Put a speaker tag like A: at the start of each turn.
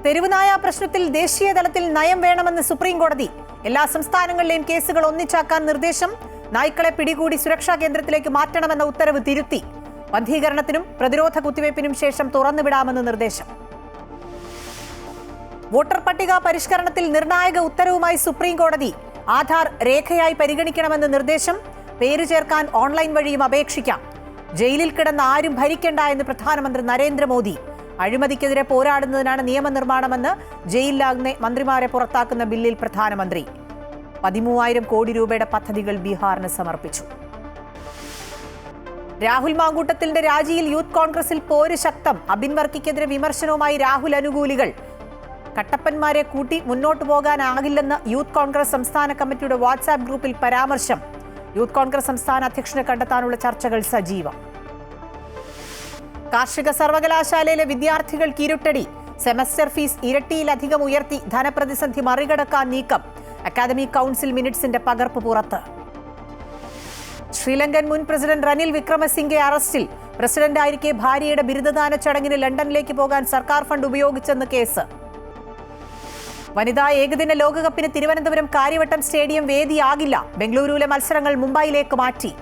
A: തെരുവുനായ പ്രശ്നത്തിൽ ദേശീയ തലത്തിൽ നയം വേണമെന്ന് സുപ്രീം കോടതി. എല്ലാ സംസ്ഥാനങ്ങളിലെയും കേസുകൾ ഒന്നിച്ചാക്കാൻ നിർദ്ദേശം. നായ്ക്കളെ പിടികൂടി സുരക്ഷാ കേന്ദ്രത്തിലേക്ക് മാറ്റണമെന്ന ഉത്തരവ് തിരുത്തി. വന്ധീകരണത്തിനും പ്രതിരോധ കുത്തിവയ്പ്പിനും ശേഷം തുറന്നുവിടാമെന്ന് നിർദ്ദേശം. വോട്ടർ പട്ടിക പരിഷ്കരണത്തിൽ നിർണായക ഉത്തരവുമായി സുപ്രീം കോടതി. ആധാർ രേഖയായി പരിഗണിക്കണമെന്ന് നിർദ്ദേശം. പേര് ചേർക്കാൻ ഓൺലൈൻ വഴിയും അപേക്ഷിക്കാം. ജയിലിൽ കിടന്ന് ആരും ഭരിക്കേണ്ട എന്ന് പ്രധാനമന്ത്രി നരേന്ദ്രമോദി. അഴിമതിക്കെതിരെ പോരാടുന്നതിനാണ് നിയമനിർമ്മാണമെന്ന് ജയിലിലാകുന്ന മന്ത്രിമാരെ പുറത്താക്കുന്ന ബില്ലിൽ പ്രധാനമന്ത്രി. 13,000 കോടി രൂപയുടെ പദ്ധതികൾ ബീഹാറിന് സമർപ്പിച്ചു. രാഹുൽ മാങ്കൂട്ടത്തിന്റെ രാജിയിൽ യൂത്ത് കോൺഗ്രസിൽ പോര് ശക്തം. അബിൻ വർക്കിക്കെതിരെ വിമർശനവുമായി രാഹുൽ അനുകൂലികൾ. കട്ടപ്പന്മാരെ കൂട്ടി മുന്നോട്ടു പോകാനാകില്ലെന്ന് യൂത്ത് കോൺഗ്രസ് സംസ്ഥാന കമ്മിറ്റിയുടെ വാട്സാപ്പ് ഗ്രൂപ്പിൽ പരാമർശം. യൂത്ത് കോൺഗ്രസ് സംസ്ഥാന അധ്യക്ഷനെ കണ്ടെത്താനുള്ള ചർച്ചകൾ സജീവം. കാർഷിക സർവകലാശാലയിലെ വിദ്യാർത്ഥികൾക്ക് ഇരുട്ടടി. സെമസ്റ്റർ ഫീസ് ഇരട്ടിയിലധികം ഉയർത്തി ധനപ്രതിസന്ധി മറികടക്കാൻ നീക്കം. അക്കാദമിക് കൗൺസിൽ മിനിറ്റ്സിന്റെ പകർപ്പ് പുറത്ത്. ശ്രീലങ്കൻ മുൻ പ്രസിഡന്റ് റനിൽ വിക്രമസിംഗെ അറസ്റ്റിൽ. പ്രസിഡന്റായിരിക്കെ ഭാര്യയുടെ ബിരുദദാന ചടങ്ങിന് ലണ്ടനിലേക്ക് പോകാൻ സർക്കാർ ഫണ്ട് ഉപയോഗിച്ചെന്ന് കേസ്. വനിതാ ഏകദിന ലോകകപ്പിന് തിരുവനന്തപുരം കാര്യവട്ടം സ്റ്റേഡിയം വേദിയാകില്ല. ബംഗളൂരുവിലെ മത്സരങ്ങൾ മുംബൈയിലേക്ക് മാറ്റി.